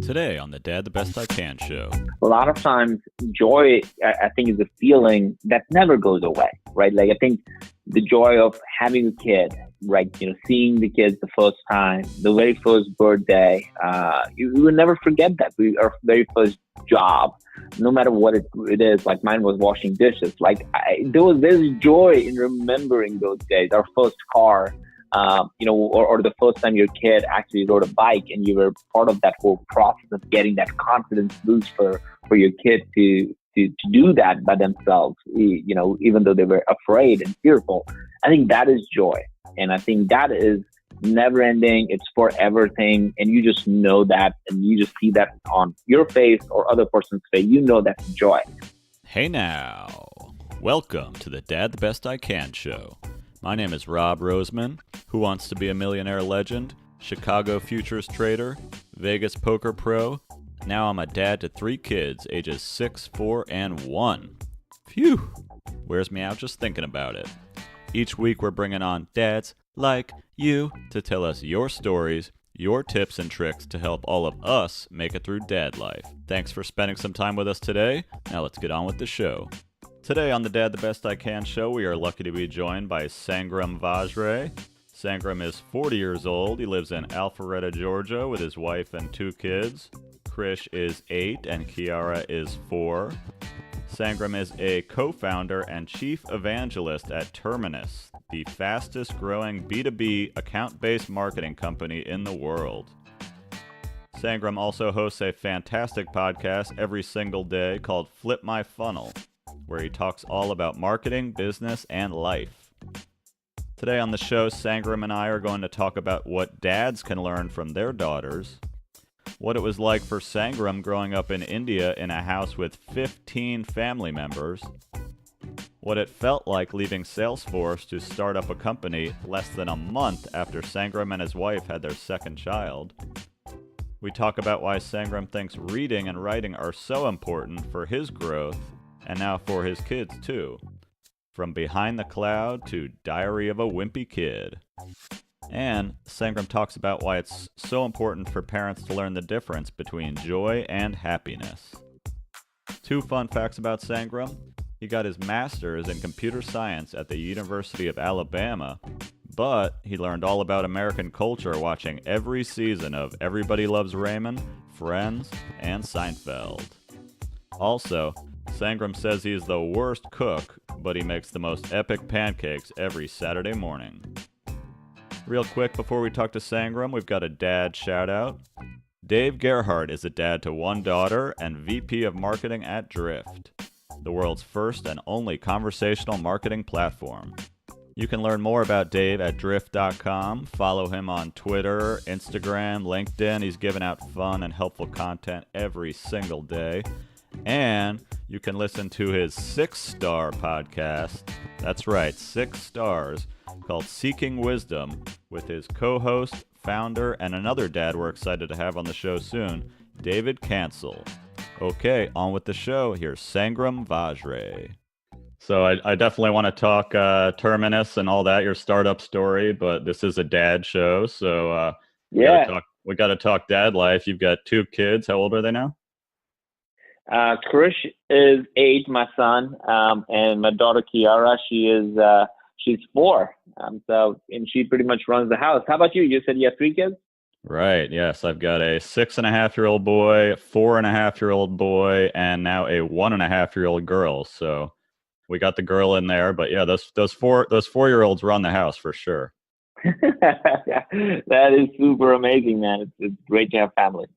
Today on the Dad the Best I Can show. A lot of times joy, I think, is a feeling that never goes away, right? Like, I think the joy of having a kid, right? Seeing the kids the first time, the very first birthday, you will never forget that. Our very first job, no matter what it is, like mine was washing dishes. Like there's joy in remembering those days. Our first car, or the first time your kid actually rode a bike and you were part of that whole process of getting that confidence boost for your kid to do that by themselves, even though they were afraid and fearful. I think that is joy. And I think that is never ending. It's forever thing. And you just know that, and you just see that on your face or other person's face. You know that's joy. Hey now, welcome to the Dad the Best I Can show. My name is Rob Roseman, who wants to be a millionaire legend, Chicago futures trader, Vegas poker pro. Now I'm a dad to 3 kids, ages 6, 4, and 1. Phew! Wears me out just thinking about it. Each week we're bringing on dads like you to tell us your stories, your tips and tricks to help all of us make it through dad life. Thanks for spending some time with us today. Now let's get on with the show. Today on the Dad the Best I Can show, we are lucky to be joined by Sangram Vajre. Sangram is 40 years old. He lives in Alpharetta, Georgia with his wife and 2 kids. Krish is 8 and Kiara is 4. Sangram is a co-founder and chief evangelist at Terminus, the fastest growing B2B account based marketing company in the world. Sangram also hosts a fantastic podcast every single day called Flip My Funnel, where he talks all about marketing, business, and life. Today on the show, Sangram and I are going to talk about what dads can learn from their daughters, what it was like for Sangram growing up in India in a house with 15 family members, what it felt like leaving Salesforce to start up a company less than a month after Sangram and his wife had their second child. We talk about why Sangram thinks reading and writing are so important for his growth, and now for his kids too. From Behind the Cloud to Diary of a Wimpy Kid. And Sangram talks about why it's so important for parents to learn the difference between joy and happiness. 2 fun facts about Sangram. He got his master's in computer science at the University of Alabama, but he learned all about American culture watching every season of Everybody Loves Raymond, Friends, and Seinfeld. Also, Sangram says he is the worst cook, but he makes the most epic pancakes every Saturday morning. Real quick, before we talk to Sangram, we've got a dad shout-out. Dave Gerhardt is a dad to 1 daughter and VP of Marketing at Drift, the world's first and only conversational marketing platform. You can learn more about Dave at drift.com. Follow him on Twitter, Instagram, LinkedIn. He's giving out fun and helpful content every single day. And you can listen to his 6-star podcast. That's right, 6 stars, called Seeking Wisdom, with his co-host, founder, and another dad we're excited to have on the show soon, David Cancel. Okay, on with the show. Here's Sangram Vajre. So I definitely want to talk Terminus and all that, your startup story, but this is a dad show, so we got to talk dad life. You've got 2 kids. How old are they now? Krish is 8, my son, and my daughter Kiara, she's 4. And she pretty much runs the house. How about you? You said you have 3 kids? Right. Yes, I've got a 6.5-year-old boy, 4.5-year-old boy, and now a 1.5-year-old girl. So we got the girl in there, but yeah, those 4-year-olds run the house for sure. That is super amazing, man. It's great to have family.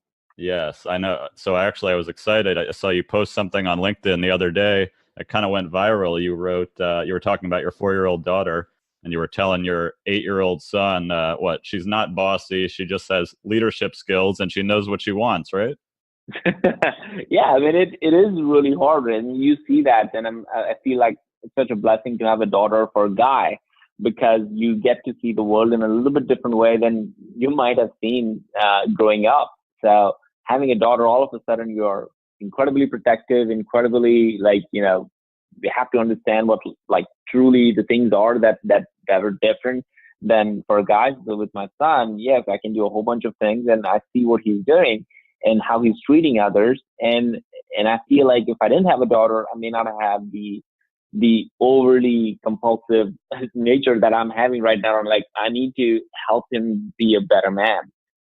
Yes, I know. So I was excited. I saw you post something on LinkedIn the other day. It kind of went viral. You wrote, you were talking about your 4-year-old daughter, and you were telling your 8-year-old son, she's not bossy. She just has leadership skills and she knows what she wants, right? Yeah, I mean, it is really hard. And you see that. And I feel like it's such a blessing to have a daughter for a guy, because you get to see the world in a little bit different way than you might have seen growing up. So having a daughter, all of a sudden you're incredibly protective, incredibly we have to understand what truly the things are that are different than for guys. So with my son, yes, I can do a whole bunch of things and I see what he's doing. and how he's treating others. And I feel like if I didn't have a daughter, I may not have the overly compulsive nature that I'm having right now. I'm like, I need to help him be a better man.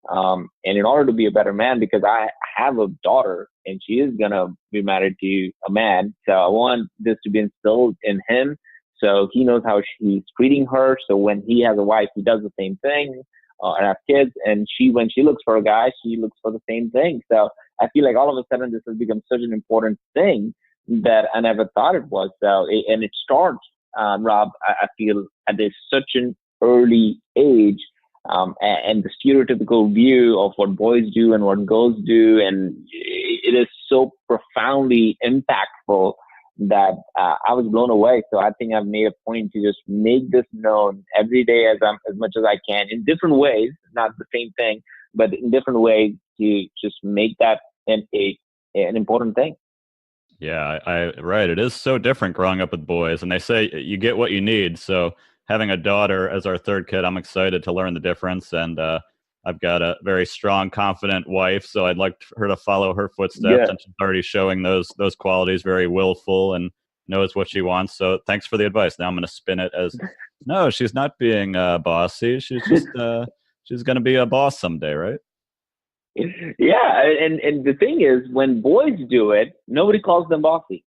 And in order to be a better man, because I have a daughter and she is going to be married to a man. So I want this to be instilled in him. So he knows how he's treating her. So when he has a wife, he does the same thing, and have kids. And when she looks for a guy, she looks for the same thing. So I feel like all of a sudden this has become such an important thing that I never thought it was. And it starts, Rob, I feel at such an early age. And the stereotypical view of what boys do and what girls do, and it is so profoundly impactful that I was blown away. So I think I've made a point to just make this known every day as much as I can in different ways, not the same thing, but in different ways to just make that an important thing. Yeah, right. It is so different growing up with boys, and they say you get what you need. So having a daughter as our third kid, I'm excited to learn the difference. And I've got a very strong, confident wife, so I'd like her to follow her footsteps. And she's already showing those qualities, very willful and knows what she wants. So thanks for the advice. Now I'm going to spin it as, no, she's not being bossy. She's just she's going to be a boss someday, right? Yeah, and the thing is, when boys do it, nobody calls them bossy.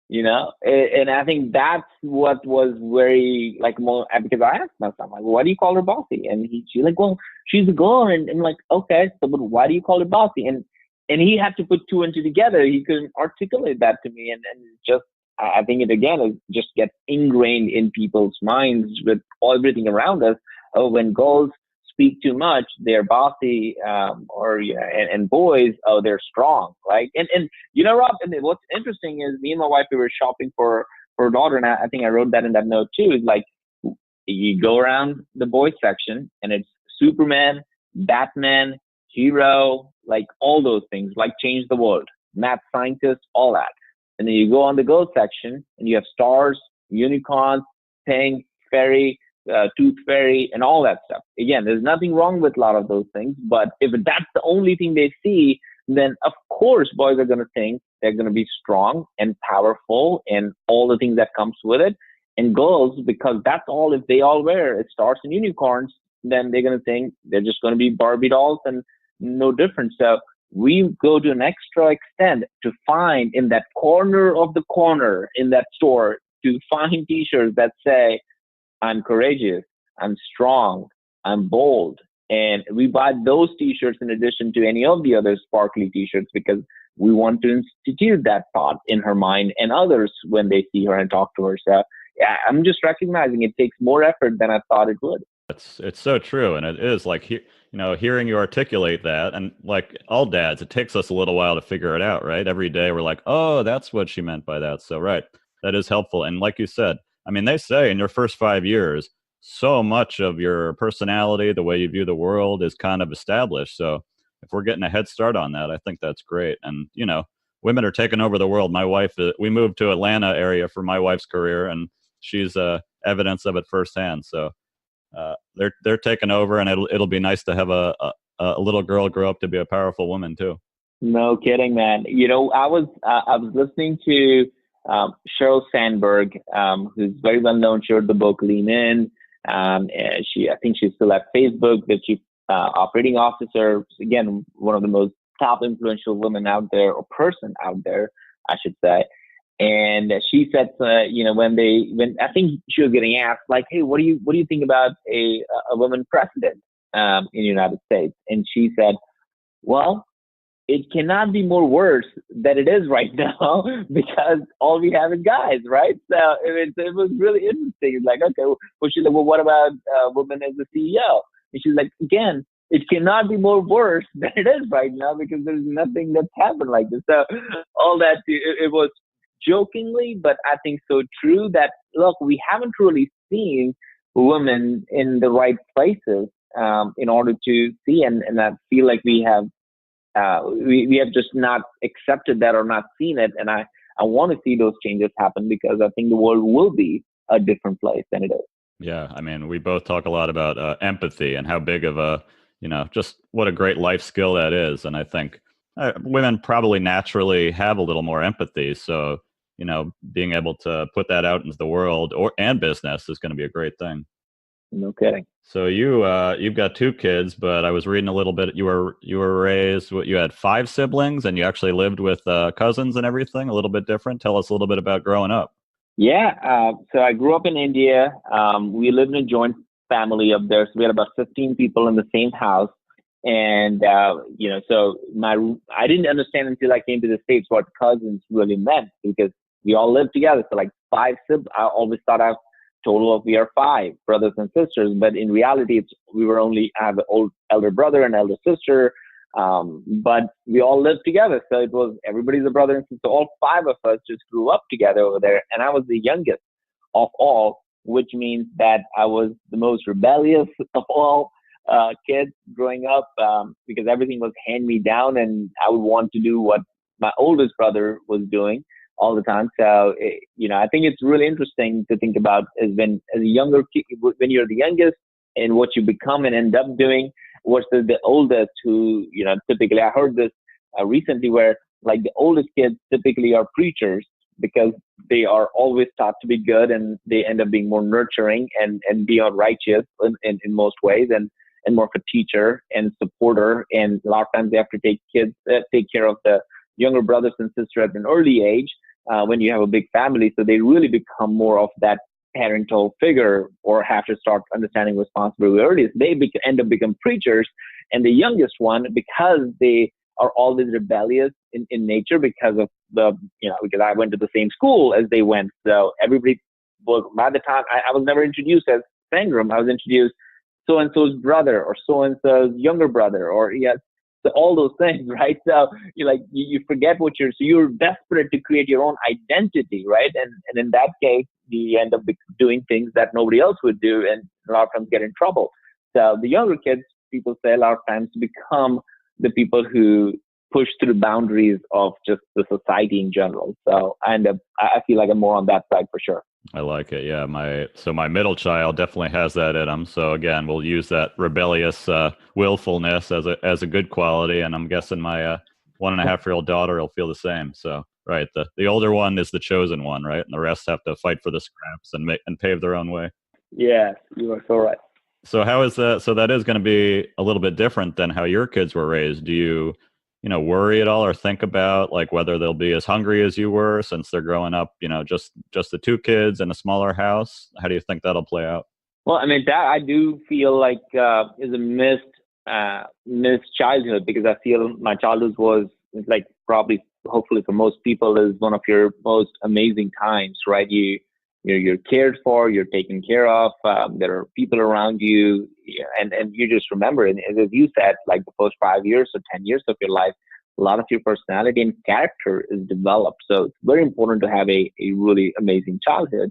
And I think that's what was very more, because I asked myself, like, why do you call her bossy? And she's like, well, she's a girl. And I'm like, okay, so but why do you call her bossy? And he had to put two and two together. He couldn't articulate that to me. And just, I think it just gets ingrained in people's minds with everything around us. Oh, when girls speak too much, they're bossy, and boys, oh, they're strong, right? And Rob, and what's interesting is me and my wife, we were shopping for a daughter, and I think I wrote that in that note too. Is like, you go around the boys section, and it's Superman, Batman, hero, like all those things, like change the world, math scientist, all that. And then you go on the girls section, and you have stars, unicorns, pink, fairy, tooth fairy, and all that stuff. Again, there's nothing wrong with a lot of those things, but if that's the only thing they see, then of course boys are going to think they're going to be strong and powerful and all the things that comes with it. And girls, because that's all, if they all wear stars and unicorns, then they're going to think they're just going to be Barbie dolls and no different. So we go to an extra extent to find in that corner of the corner in that store to find t-shirts that say, I'm courageous, I'm strong, I'm bold. And we buy those t-shirts in addition to any of the other sparkly t-shirts because we want to institute that thought in her mind and others when they see her and talk to her. So yeah, I'm just recognizing it takes more effort than I thought it would. It's so true. And it is like, hearing you articulate that, and like all dads, it takes us a little while to figure it out, right? Every day we're like, oh, that's what she meant by that. So, right. That is helpful. And like you said, I mean, they say in your first 5 years, so much of your personality, the way you view the world is kind of established. So if we're getting a head start on that, I think that's great. And, women are taking over the world. My wife, we moved to Atlanta area for my wife's career, and she's evidence of it firsthand. So they're taking over, and it'll be nice to have a little girl grow up to be a powerful woman too. No kidding, man. I was listening to Sheryl Sandberg, who's very well known. She wrote the book Lean In. I think she's still at Facebook, the chief operating officer. Again, one of the most top influential women out there, or person out there, I should say. And she said, when I think she was getting asked, like, hey, what do you think about a woman president in the United States? And she said, well, it cannot be more worse than it is right now because all we have is guys, right? So it was really interesting. It's like, okay, well, she's like, well, what about women as the CEO? And she's like, again, it cannot be more worse than it is right now because there's nothing that's happened like this. So all that, it was jokingly, but I think so true that, look, we haven't really seen women in the right places in order to see, and I feel like we have just not accepted that or not seen it. And I want to see those changes happen because I think the world will be a different place than it is. Yeah. I mean, we both talk a lot about empathy and how big of just what a great life skill that is. And I think women probably naturally have a little more empathy. So, being able to put that out into the world and business is going to be a great thing. No kidding. So you've got 2 kids, but I was reading a little bit. You were raised. You had 5 siblings, and you actually lived with cousins and everything. A little bit different. Tell us a little bit about growing up. Yeah. So I grew up in India. We lived in a joint family up there. So we had about 15 people in the same house. And, so I didn't understand until I came to the States what cousins really meant, because we all lived together. So like 5 siblings, I always thought we are 5 brothers and sisters, but in reality, I have an elder brother and elder sister. But we all lived together. So it was, everybody's a brother and sister. All 5 of us just grew up together over there. And I was the youngest of all, which means that I was the most rebellious of all kids growing up, because everything was hand me down and I would want to do what my oldest brother was doing all the time. So, I think it's really interesting to think about when you're the youngest and what you become and end up doing versus the oldest who, typically I heard this recently where like the oldest kids typically are preachers because they are always taught to be good and they end up being more nurturing and beyond righteous in most ways and more of a teacher and supporter. And a lot of times they have to take care of the younger brothers and sisters at an early age when you have a big family. So they really become more of that parental figure or have to start understanding responsibility early. So they end up becoming preachers. And the youngest one, because they are always rebellious in nature because of because I went to the same school as they went. So everybody, by the time I was never introduced as Sangram, I was introduced so-and-so's brother or so-and-so's younger brother so all those things, right? So you forget you're desperate to create your own identity, right? And in that case, you end up doing things that nobody else would do and a lot of times get in trouble. So the younger kids, people say a lot of times, become the people who push through boundaries of just the society in general. So I feel like I'm more on that side for sure. I like it. Yeah. My middle child definitely has that in him. So again, we'll use that rebellious willfulness as a good quality. And I'm guessing my 1.5-year-old daughter will feel the same. So, right. The older one is the chosen one, right? And the rest have to fight for the scraps and pave their own way. Yeah, you are so right. So how is that? So that is going to be a little bit different than how your kids were raised. Do you worry at all or think about like whether they'll be as hungry as you were since they're growing up, just the 2 kids in a smaller house? How do you think that'll play out? Well, I mean, that I do feel like is a missed childhood, because I feel my childhood was like probably, hopefully for most people, is one of your most amazing times, right? You're cared for, you're taken care of. There are people around you, and you just remember it. And as you said, like the first 5 years or 10 years of your life, a lot of your personality and character is developed. So it's very important to have a really amazing childhood,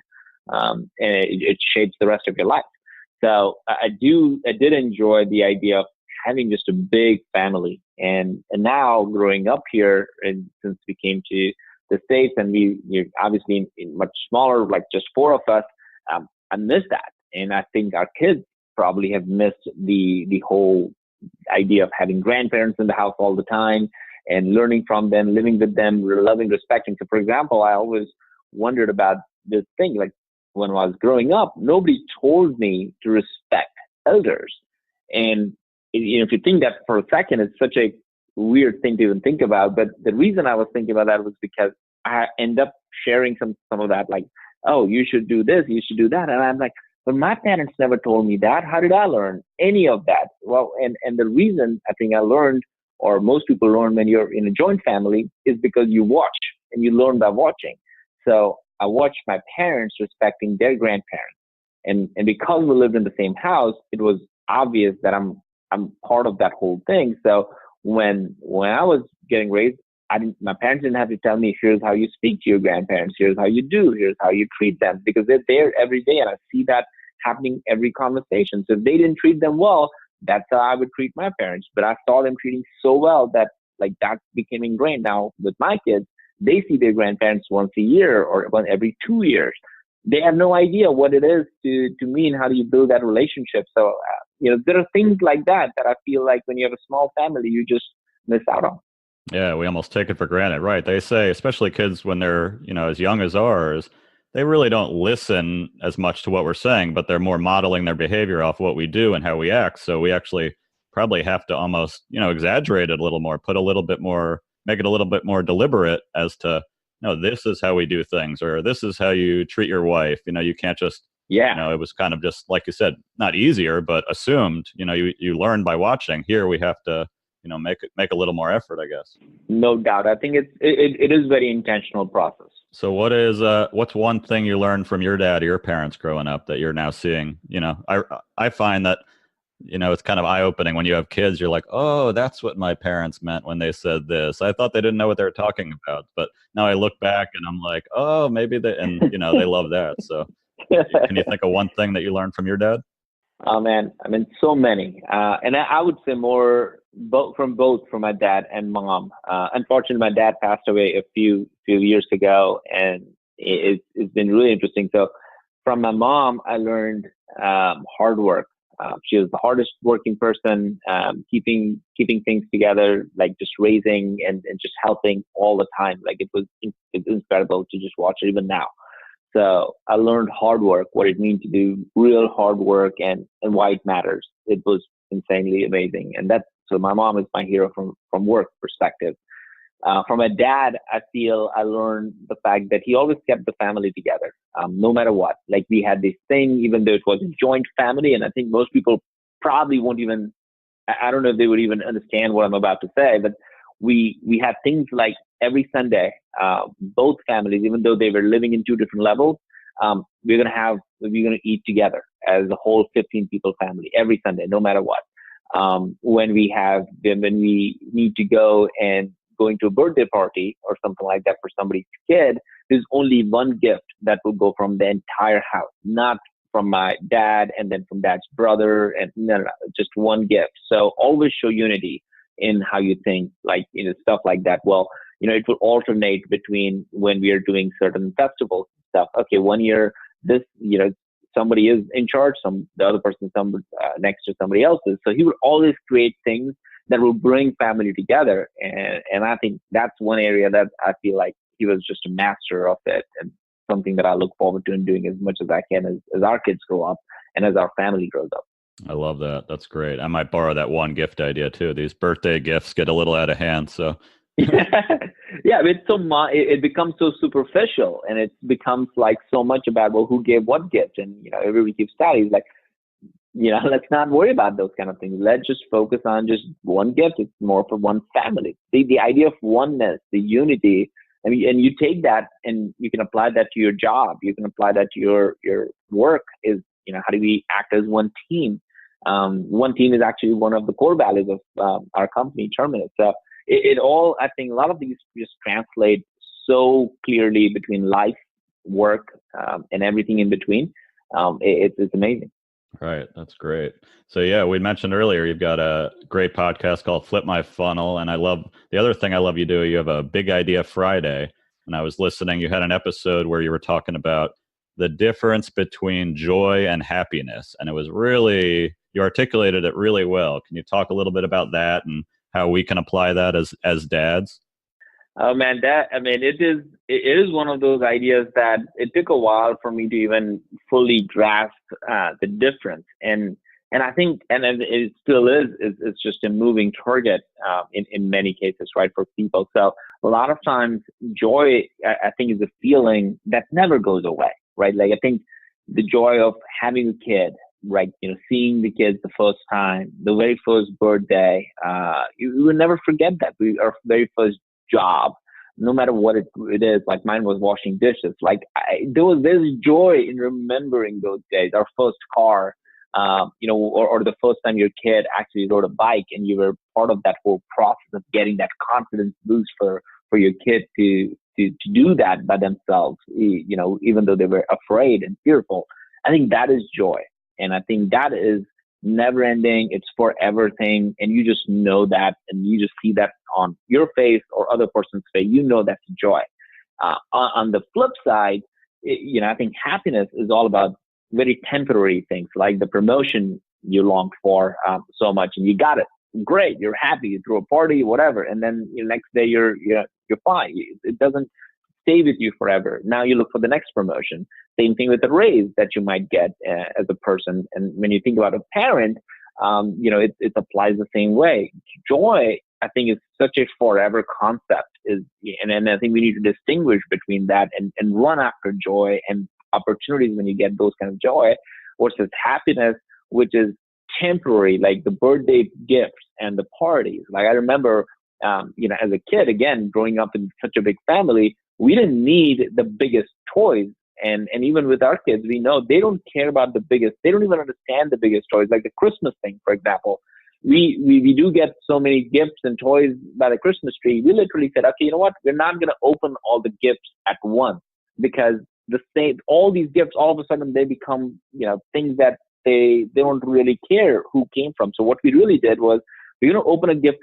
and it shapes the rest of your life. So I did enjoy the idea of having just a big family, and now growing up here, and since we came to the States and you're obviously in much smaller, like just 4 of us, I miss that. And I think our kids probably have missed the whole idea of having grandparents in the house all the time and learning from them, living with them, loving, respecting. So for example, I always wondered about this thing, like when I was growing up, nobody told me to respect elders. And if you think that for a second, it's such a weird thing to even think about. But the reason I was thinking about that was because I end up sharing some of that, like, oh, you should do this, you should do that. And I'm like, but my parents never told me that. How did I learn any of that? Well, and the reason I think I learned, or most people learn when you're in a joint family, is because you watch and you learn by watching. So I watched my parents respecting their grandparents. And because we lived in the same house, it was obvious that I'm part of that whole thing. So when I was getting raised, my parents didn't have to tell me, here's how you speak to your grandparents, here's how you do, here's how you treat them, because they're there every day and I see that happening every conversation. So if they didn't treat them well, that's how I would treat my parents. But I saw them treating so well that like that became ingrained. Now with my kids, they see their grandparents once a year or every 2 years. They have no idea what it is to me and how do you build that relationship. So, there are things like that I feel like when you have a small family, you just miss out on. Yeah, we almost take it for granted, right? They say, especially kids when they're, as young as ours, they really don't listen as much to what we're saying, but they're more modeling their behavior off what we do and how we act. So we actually probably have to almost, exaggerate it a little more, put a little bit more, make it a little bit more deliberate as to, no, this is how we do things, or this is how you treat your wife. You can't just, Yeah. it was kind of just, like you said, not easier, but assumed, you learn by watching. Here we have to, make a little more effort, I guess. No doubt. I think it is very intentional process. So what's one thing you learned from your dad or your parents growing up that you're now seeing? I find that, it's kind of eye opening when you have kids. You're like, oh, that's what my parents meant when they said this. I thought they didn't know what they were talking about, but now I look back and I'm like, oh, maybe they love that. So can you think of one thing that you learned from your dad? Oh man, I mean, so many, and I would say more both from my dad and mom. Unfortunately, my dad passed away a few years ago, and it's been really interesting. So, from my mom, I learned hard work. She was the hardest working person, keeping things together, like just raising and just helping all the time. Like it's incredible to just watch it even now. So I learned hard work, what it means to do real hard work and why it matters. It was insanely amazing. And so my mom is my hero from work perspective. From my dad, I feel I learned the fact that he always kept the family together, no matter what. Like we had this thing, even though it was a joint family. And I think most people probably won't even, I don't know if they would even understand what I'm about to say, but we had things like every Sunday, both families, even though they were living in two different levels, we're gonna eat together as a whole 15 people family every Sunday, no matter what. When we need to go and going to a birthday party or something like that for somebody's kid, there's only one gift that will go from the entire house, not from my dad and then from dad's brother, and no, just one gift. So always show unity in how you think, like, stuff like that. Well, it will alternate between when we are doing certain festivals and stuff. Okay, one year this, somebody is in charge, the other person next to somebody else's. So he will always create things that will bring family together, and I think that's one area that I feel like he was just a master of it, and something that I look forward to and doing as much as I can as our kids grow up and as our family grows up. I love that. That's great. I might borrow that one gift idea too. These birthday gifts get a little out of hand. So yeah, it becomes so superficial, and it becomes like so much about, well, who gave what gift, and everybody keeps tallies. Like, let's not worry about those kind of things. Let's just focus on just one gift. It's more for one family. The idea of oneness, the unity. I mean, and you take that and you can apply that to your job. You can apply that to your work. Is how do we act as one team? One team is actually one of the core values of our company, Terminus. So it all, I think, a lot of these just translate so clearly between life, work, and everything in between. It's amazing. Right. That's great. So yeah, we mentioned earlier, you've got a great podcast called Flip My Funnel. And the other thing I love you do, you have a Big Idea Friday. And I was listening, you had an episode where you were talking about the difference between joy and happiness. And you articulated it really well. Can you talk a little bit about that and how we can apply that as dads? Oh man, it is one of those ideas that it took a while for me to even fully grasp the difference, and I think, and it still is, it's just a moving target in many cases, right, for people. So a lot of times, joy, I think, is a feeling that never goes away, right? Like I think the joy of having a kid, right? Seeing the kids the first time, the very first birthday, you will never forget that. Our very first job, no matter what it is. Like mine was washing dishes. Like there's joy in remembering those days. Our first car, or the first time your kid actually rode a bike, and you were part of that whole process of getting that confidence boost for your kid to do that by themselves. Even though they were afraid and fearful. I think that is joy, and I think that is never ending. It's forever thing, and you just know that, and you just see that on your face or other person's face. That's joy. On the flip side, I think happiness is all about very temporary things, like the promotion you longed for so much, and you got it. great. You're happy. You throw a party, whatever. And then the next day you're fine. It doesn't stay with you forever. Now you look for the next promotion. Same thing with the raise that you might get as a person. And when you think about a parent, it applies the same way. Joy, I think, is such a forever concept. And I think we need to distinguish between that and run after joy and opportunities when you get those kind of joy versus happiness, which is temporary, like the birthday gifts and the parties. Like I remember, as a kid, again, growing up in such a big family, we didn't need the biggest toys. And even with our kids, we know they don't care about the biggest. They don't even understand the biggest toys, like the Christmas thing, for example. We do get so many gifts and toys by the Christmas tree. We literally said, okay, you know what? We're not going to open all the gifts at once, because all these gifts, all of a sudden they become, things that they don't really care who came from. So what we really did was, we're going to open a gift,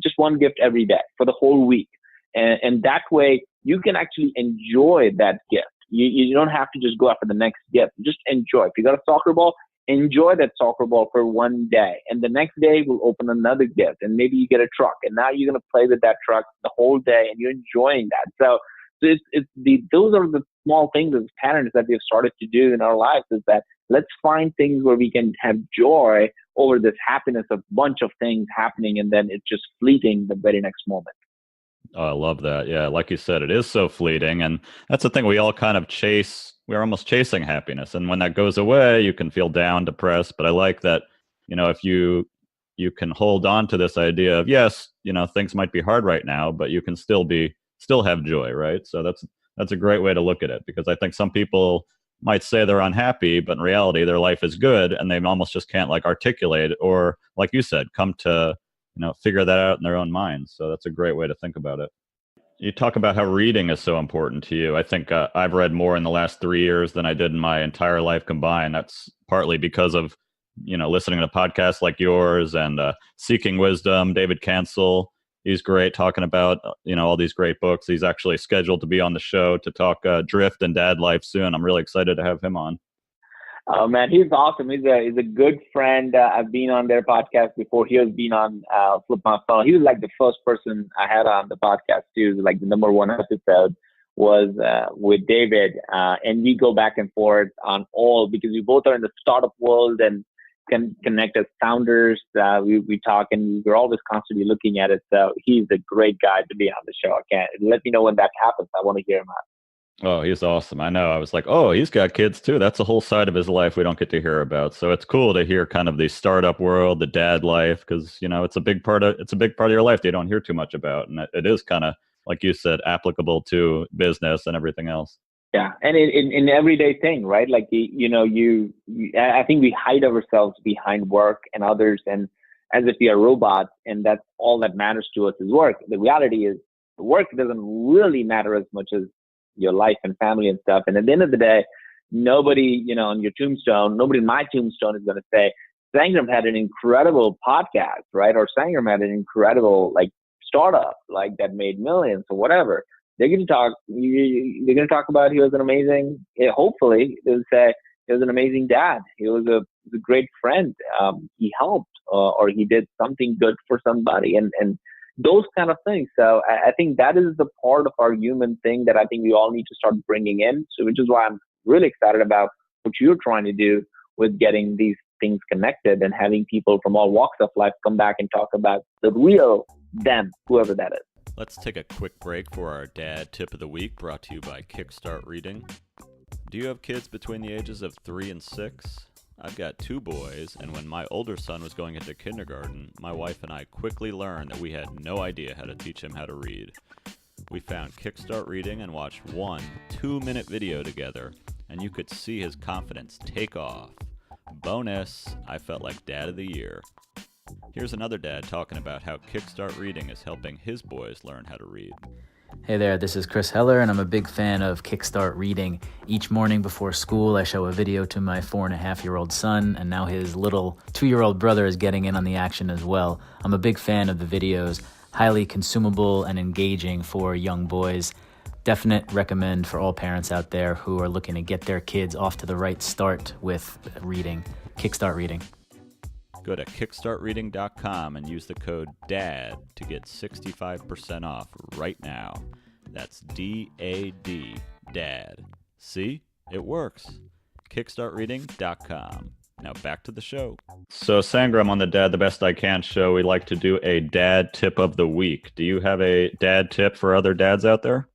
just one gift every day for the whole week. And that way you can actually enjoy that gift. You don't have to just go after the next gift. Just enjoy. If you got a soccer ball, enjoy that soccer ball for one day. And the next day we'll open another gift, and maybe you get a truck, and now you're going to play with that truck the whole day and you're enjoying that. So those are the small things as parents that we've started to do in our lives, is that let's find things where we can have joy over this happiness of a bunch of things happening, and then it's just fleeting the very next moment. Oh, I love that. Yeah, like you said, it is so fleeting. And that's the thing, we all kind of chase, we're almost chasing happiness. And when that goes away, you can feel down, depressed. But I like that, if you can hold on to this idea of, yes, things might be hard right now, but you can still have joy, right? So that's a great way to look at it, because I think some people might say they're unhappy, but in reality, their life is good, and they almost just can't articulate it, or like you said, come to, figure that out in their own minds. So that's a great way to think about it. You talk about how reading is so important to you. I think I've read more in the last 3 years than I did in my entire life combined. That's partly because of, listening to podcasts like yours and Seeking Wisdom, David Cancel. He's great talking about, all these great books. He's actually scheduled to be on the show to talk drift and dad life soon. I'm really excited to have him on. Oh man, he's awesome. He's a good friend. I've been on their podcast before. He has been on Flip My Phone. He was like the first person I had on the podcast too. Like the number one episode was with David, and we go back and forth on all, because we both are in the startup world and can connect as founders. We talk, and we're always constantly looking at it. So he's a great guy to be on the show. Let me know when that happens. I want to hear him out. Oh, he's awesome. I know. I was like, oh, he's got kids too. That's a whole side of his life we don't get to hear about. So it's cool to hear kind of the startup world, the dad life, because it's a big part of your life that you don't hear too much about, and it is kind of, like you said, applicable to business and everything else. Yeah, and in everyday thing, right? Like I think we hide ourselves behind work and others, and as if we are robots, and that's all that matters to us is work. The reality is, work doesn't really matter as much as your life and family and stuff. And at the end of the day, nobody, on your tombstone, nobody in my tombstone is going to say, Sangram had an incredible podcast, right? Or Sangram had an incredible startup that made millions or whatever. They're going to talk about he was an amazing, hopefully they'll say he was an amazing dad. He was a great friend. He helped or he did something good for somebody. And those kind of things. So I think that is the part of our human thing that I think we all need to start bringing in. So which is why I'm really excited about what you're trying to do with getting these things connected and having people from all walks of life come back and talk about the real them, whoever that is. Let's take a quick break for our dad tip of the week, brought to you by Kickstart Reading. Do you have kids between the ages of 3 and 6? I've got 2 boys, and when my older son was going into kindergarten, my wife and I quickly learned that we had no idea how to teach him how to read. We found Kickstart Reading and watched one 2-minute video together, and you could see his confidence take off. Bonus, I felt like Dad of the Year. Here's another dad talking about how Kickstart Reading is helping his boys learn how to read. Hey there, this is Chris Heller, and I'm a big fan of Kickstart Reading. Each morning before school, I show a video to my 4.5-year-old son, and now his little 2-year-old brother is getting in on the action as well. I'm a big fan of the videos, highly consumable and engaging for young boys. Definite recommend for all parents out there who are looking to get their kids off to the right start with reading. Kickstart Reading. Go to kickstartreading.com and use the code DAD to get 65% off right now. That's D-A-D, DAD. See? It works. Kickstartreading.com. Now back to the show. So Sangram, on the Dad the Best I Can show, we like to do a dad tip of the week. Do you have a dad tip for other dads out there?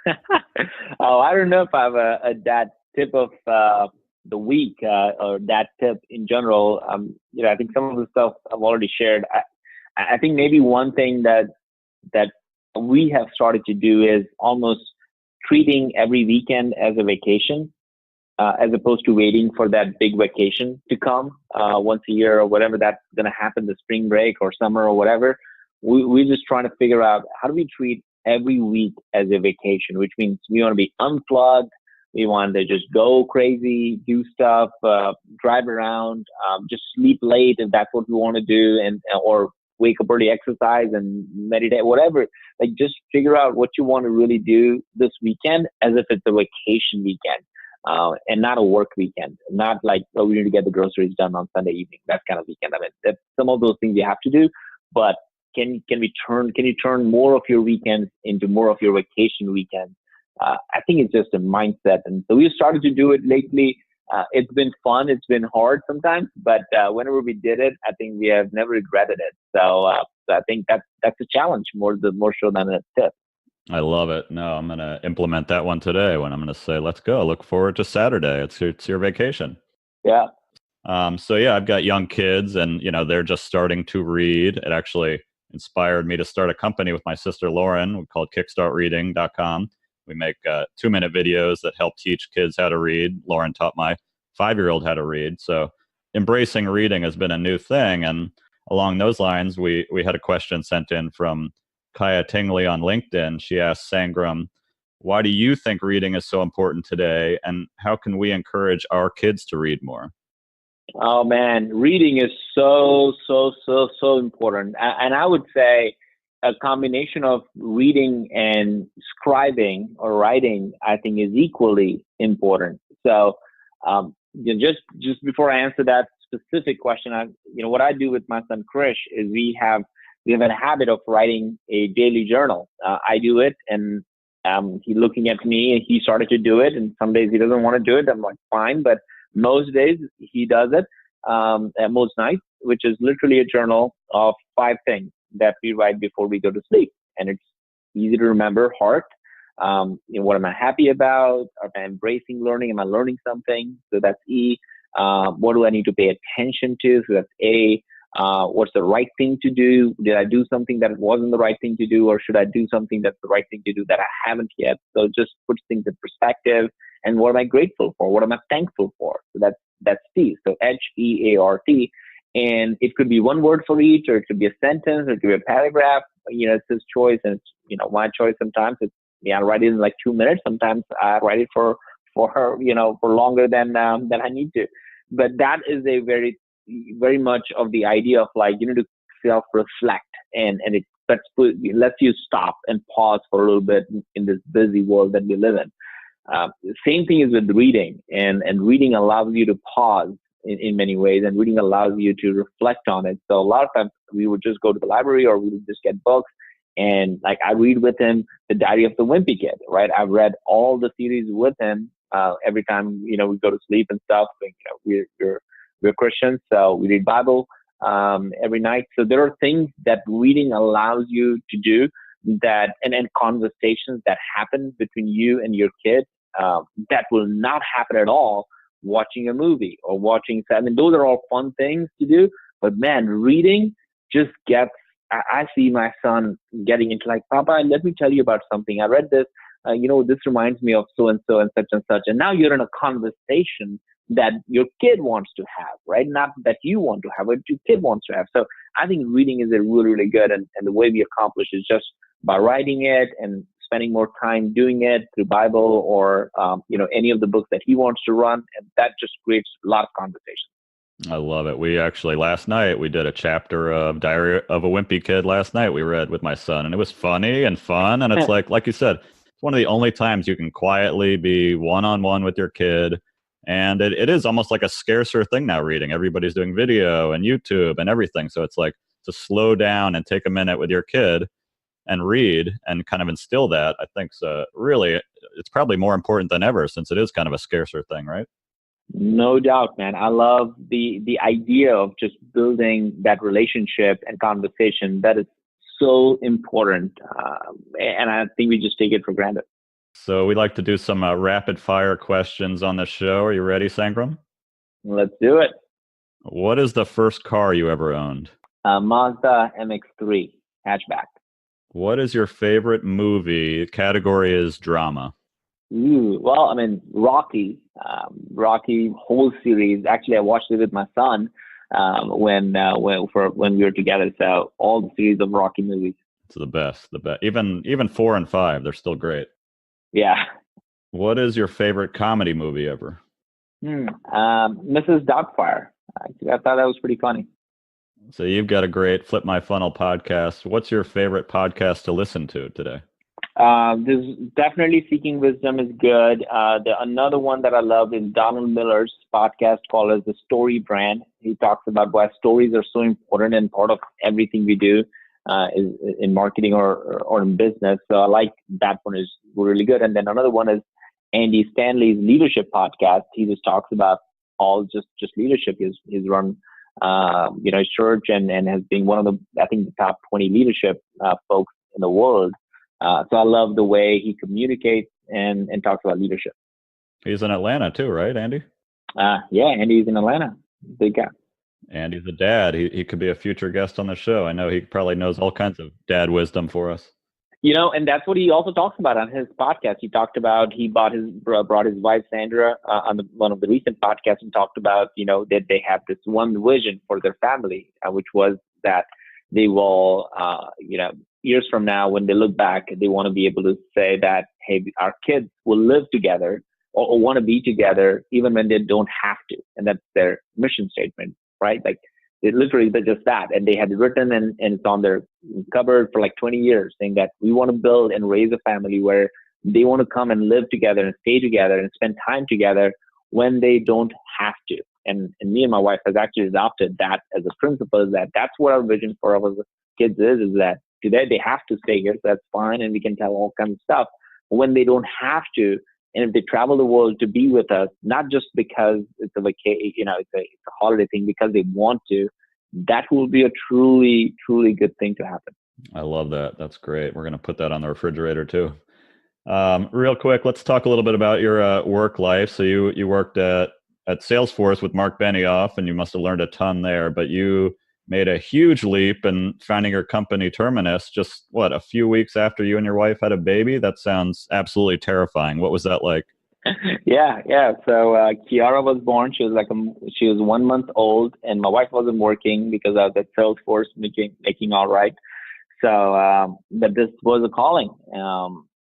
I don't know if I have a dad tip of the week or dad tip in general. I think some of the stuff I've already shared. I think maybe one thing that we have started to do is almost treating every weekend as a vacation. As opposed to waiting for that big vacation to come once a year or whatever that's going to happen, the spring break or summer or whatever. We're just trying to figure out how do we treat every week as a vacation, which means we want to be unplugged. We want to just go crazy, do stuff, drive around, just sleep late if that's what we want to do, and or wake up early, exercise and meditate, whatever. Like just figure out what you want to really do this weekend as if it's a vacation weekend. And not a work weekend, not like, oh, we need to get the groceries done on Sunday evening. That kind of weekend. I mean, that's some of those things you have to do, but can you turn more of your weekends into more of your vacation weekends? I think it's just a mindset. And so we've started to do it lately. It's been fun. It's been hard sometimes, but whenever we did it, I think we have never regretted it. So I think that's a challenge more so than a tip. I love it. No, I'm going to implement that one today when I'm going to say, let's go. Look forward to Saturday. It's your vacation. Yeah. So yeah, I've got young kids and, they're just starting to read. It actually inspired me to start a company with my sister, Lauren. We call it kickstartreading.com. We make 2-minute videos that help teach kids how to read. Lauren taught my 5-year-old how to read. So embracing reading has been a new thing. And along those lines, we had a question sent in from Kaia Tingley on LinkedIn. She asked Sangram, why do you think reading is so important today, and how can we encourage our kids to read more? Oh man, reading is so important. And I would say a combination of reading and scribing or writing, I think, is equally important. So just before I answer that specific question, what I do with my son Krish is we have a habit of writing a daily journal. I do it, and he's looking at me, and he started to do it. And some days he doesn't want to do it. I'm like, fine. But most days he does it. Most nights, which is literally a journal of 5 things that we write before we go to sleep. And it's easy to remember. Heart. What am I happy about? Am I embracing learning? Am I learning something? So that's E. What do I need to pay attention to? So that's A. What's the right thing to do? Did I do something that wasn't the right thing to do, or should I do something that's the right thing to do that I haven't yet? So it just puts things in perspective. And what am I grateful for? What am I thankful for? So that's T. So HEART. And it could be one word for each, or it could be a sentence, or it could be a paragraph. It's his choice, and it's my choice. Sometimes I write it in like 2 minutes. Sometimes I write it for her, for longer than I need to. But that is a very much of the idea of like, to self-reflect, and it lets you stop and pause for a little bit in this busy world that we live in. Same thing is with reading, and reading allows you to pause in many ways, and reading allows you to reflect on it. So a lot of times we would just go to the library, or we would just get books, and like I read with him The Diary of the Wimpy Kid, right? I've read all the series with him every time, we go to sleep and stuff. We're Christians, so we read Bible every night. So there are things that reading allows you to do that, and conversations that happen between you and your kid that will not happen at all watching a movie or watching. I mean, those are all fun things to do, but man, reading just gets. I see my son getting into like, Papa, let me tell you about something. I read this. This reminds me of so and so and such, and now you're in a conversation that your kid wants to have, right? Not that you want to have, but your kid wants to have. So I think reading is a really, really good, and the way we accomplish is just by writing it and spending more time doing it through Bible or, any of the books that he wants to run. And that just creates a lot of conversation. I love it. We actually, last night, we did a chapter of Diary of a Wimpy Kid last night we read with my son, and it was funny and fun. And it's like you said, it's one of the only times you can quietly be one-on-one with your kid, And it is almost like a scarcer thing now, reading. Everybody's doing video and YouTube and everything. So it's like to slow down and take a minute with your kid and read and kind of instill that, I think really, it's probably more important than ever since it is kind of a scarcer thing, right? No doubt, man. I love the idea of just building that relationship and conversation. That is so important. And I think we just take it for granted. So we like to do some rapid fire questions on the show. Are you ready, Sangram? Let's do it. What is the first car you ever owned? Mazda MX-3 hatchback. What is your favorite movie? Category is drama. Well, I mean, Rocky whole series. Actually, I watched it with my son when we were together. So all the series of Rocky movies. It's the best. Even 4 and 5, they're still great. Yeah. What is your favorite comedy movie ever? Mrs. Doubtfire. I thought that was pretty funny. So you've got a great Flip My Funnel podcast. What's your favorite podcast to listen to today? There's definitely Seeking Wisdom is good. Another one that I love is Donald Miller's podcast called The Story Brand. He talks about why stories are so important and part of everything we do is in marketing or in business. So I like that one, is really good. And then another one is Andy Stanley's leadership podcast. He just talks about all just leadership. He's run his church and has been one of the, I think, the top 20 leadership folks in the world. So I love the way he communicates and talks about leadership. He's in Atlanta too, right, Andy? Yeah, Andy's in Atlanta. Big guy. Andy's a dad. He could be a future guest on the show. I know he probably knows all kinds of dad wisdom for us. And that's what he also talks about on his podcast. He talked about he brought his wife Sandra on one of the recent podcasts and talked about that they have this one vision for their family, which was that they will years from now when they look back, they want to be able to say that, hey, our kids will live together or want to be together even when they don't have to, and that's their mission statement, right? Like they literally did just that, and they had it written and it's on their cupboard for like 20 years, saying that we want to build and raise a family where they want to come and live together and stay together and spend time together when they don't have to. And me and my wife has actually adopted that as a principle, that's what our vision for our kids is that today they have to stay here, so that's fine, and we can tell all kinds of stuff. But when they don't have to, and if they travel the world to be with us, not just because it's a vacation, it's a holiday thing, because they want to, that will be a truly, truly good thing to happen. I love that. That's great. We're going to put that on the refrigerator too. Real quick, let's talk a little bit about your work life. So you worked at Salesforce with Mark Benioff, and you must have learned a ton there, but you made a huge leap in founding your company Terminus just a few weeks after you and your wife had a baby. That sounds absolutely terrifying. What was that like? Yeah. So Kiara was born. She was 1 month old, and my wife wasn't working because I was at Salesforce making all right. So but this was a calling,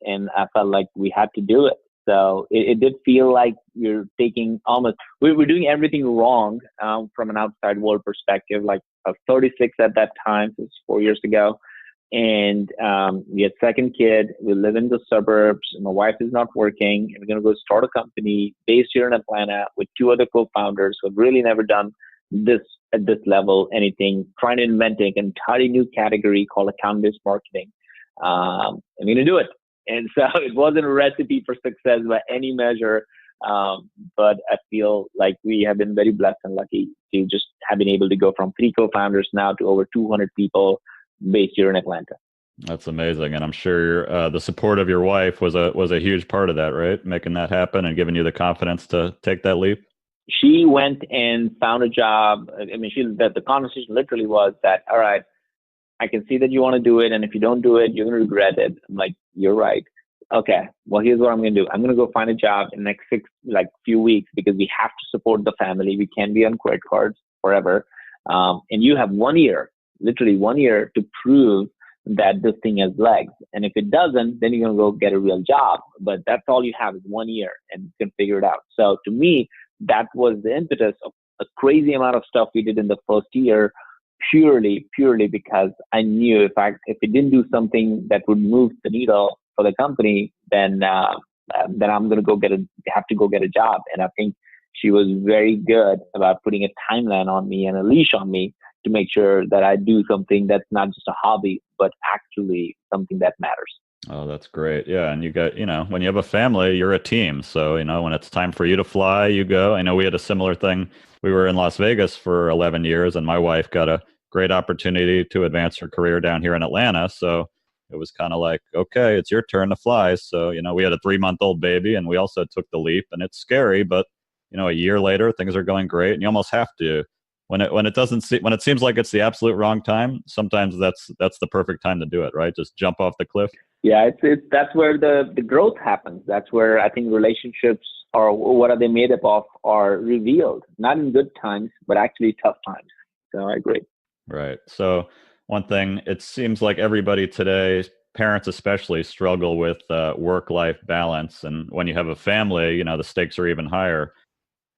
and I felt like we had to do it. So it did feel like we're doing everything wrong from an outside world perspective. Like I was 36 at that time, so it's 4 years ago. And we had second kid. We live in the suburbs. My wife is not working. And we're going to go start a company based here in Atlanta with 2 other co-founders who have really never done this at this level, anything, trying to invent an entirely new category called account-based marketing. I'm going to do it. And so it wasn't a recipe for success by any measure, but I feel like we have been very blessed and lucky to just have been able to go from 3 co-founders now to over 200 people based here in Atlanta. That's amazing, and I'm sure the support of your wife was a huge part of that, right? Making that happen and giving you the confidence to take that leap. She went and found a job. I mean, the conversation literally was that, all right, I can see that you want to do it, and if you don't do it, you're going to regret it. I'm like, you're right. Okay, well, here's what I'm going to do. I'm going to go find a job in the next few weeks because we have to support the family. We can't be on credit cards forever. And you have 1 year, literally 1 year, to prove that this thing has legs. And if it doesn't, then you're going to go get a real job. But that's all you have is 1 year, and you can figure it out. So to me, that was the impetus of a crazy amount of stuff we did in the first year, purely because I knew if we didn't do something that would move the needle for the company, then I'm going to have to go get a job. And I think she was very good about putting a timeline on me and a leash on me to make sure that I do something that's not just a hobby, but actually something that matters. Oh, that's great. Yeah. And you got, when you have a family, you're a team. So, when it's time for you to fly, you go. I know we had a similar thing. We were in Las Vegas for 11 years, and my wife got a great opportunity to advance her career down here in Atlanta. So it was kind of like, okay, it's your turn to fly. So, we had a 3-month-old baby, and we also took the leap, and it's scary, but a year later, things are going great, and you almost have to. When it seems like it's the absolute wrong time, sometimes that's the perfect time to do it, right? Just jump off the cliff. Yeah, that's where the growth happens. That's where I think relationships, or what are they made up of, are revealed. Not in good times, but actually tough times. So I agree. Right. So one thing, it seems like everybody today, parents especially, struggle with work-life balance, and when you have a family, the stakes are even higher.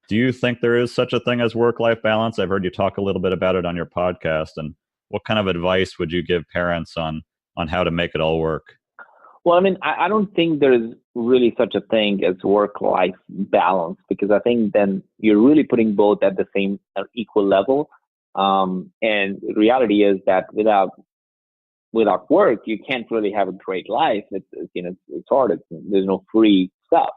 Do you think there is such a thing as work-life balance? I've heard you talk a little bit about it on your podcast. And what kind of advice would you give parents on how to make it all work? Well, I mean, I don't think there's really such a thing as work-life balance, because I think then you're really putting both at the same equal level. And the reality is that without work, you can't really have a great life. It's hard. There's no free stuff.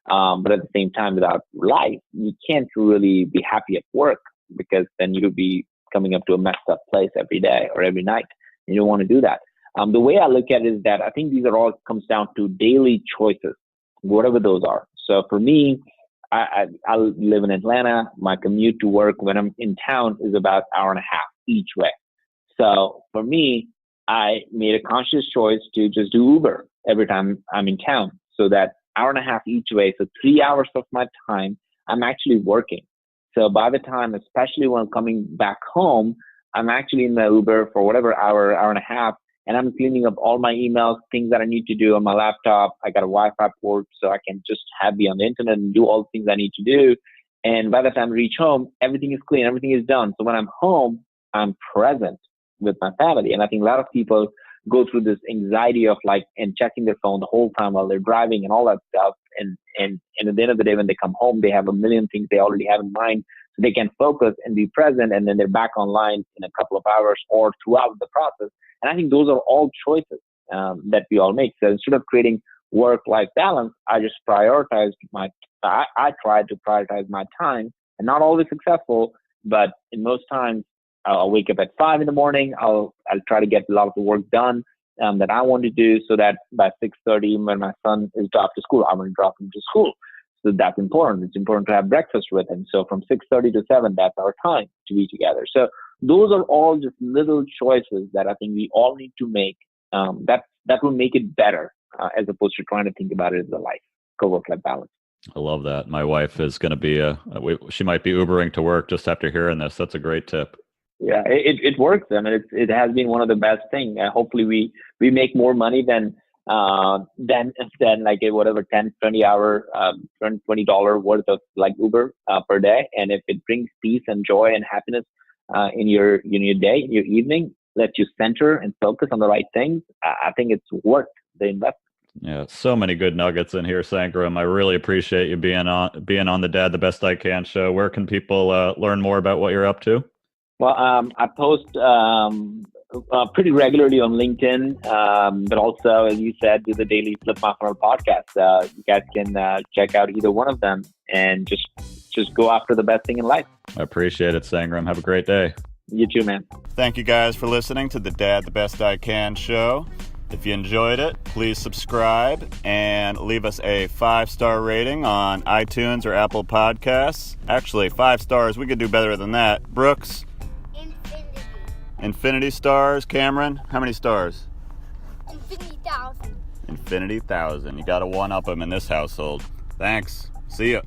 But at the same time, without life, you can't really be happy at work, because then you'll be coming up to a messed up place every day or every night. And you don't want to do that. The way I look at it is that I think these are all comes down to daily choices, whatever those are. So for me, I live in Atlanta. My commute to work when I'm in town is about an hour and a half each way. So for me, I made a conscious choice to just do Uber every time I'm in town, so that hour and a half each way. So 3 hours of my time, I'm actually working. So by the time, especially when I'm coming back home, I'm actually in the Uber for whatever hour and a half, and I'm cleaning up all my emails, things that I need to do on my laptop. I got a Wi-Fi port, so I can just be on the internet and do all the things I need to do. And by the time I reach home, everything is clean, everything is done. So when I'm home, I'm present with my family. And I think a lot of people go through this anxiety of and checking their phone the whole time while they're driving and all that stuff. And at the end of the day, when they come home, they have a million things they already have in mind, so they can focus and be present. And then they're back online in a couple of hours or throughout the process. And I think those are all choices that we all make. So instead of creating work-life balance, I just prioritized I tried to prioritize my time, and not always successful, but in most times, I'll wake up at 5 a.m. I'll try to get a lot of the work done that I want to do, so that by 6:30, when my son is dropped to school, I want to drop him to school. So that's important. It's important to have breakfast with him. So from 6:30 to 7, that's our time to be together. So those are all just little choices that I think we all need to make. That will make it better, as opposed to trying to think about it as a life, work-life balance. I love that. My wife is going to be she might be Ubering to work just after hearing this. That's a great tip. Yeah, it works. I mean, it has been one of the best things. Hopefully we make more money than like a whatever $20 worth of Uber per day. And if it brings peace and joy and happiness in your day, in your evening, lets you center and focus on the right things, I think it's worth the investment. Yeah, so many good nuggets in here, Sangram. I really appreciate you being on the Dad the Best I Can show. Where can people learn more about what you're up to? Well, I post pretty regularly on LinkedIn, but also, as you said, do the daily Flip My Funnel podcast. You guys can check out either one of them and just go after the best thing in life. I appreciate it, Sangram. Have a great day. You too, man. Thank you guys for listening to the Dad the Best I Can show. If you enjoyed it, please subscribe and leave us a 5-star rating on iTunes or Apple Podcasts. Actually, 5 stars. We could do better than that. Brooks? Infinity stars. Cameron, how many stars? Infinity 1,000. Infinity 1,000. You got to one-up them in this household. Thanks. See ya.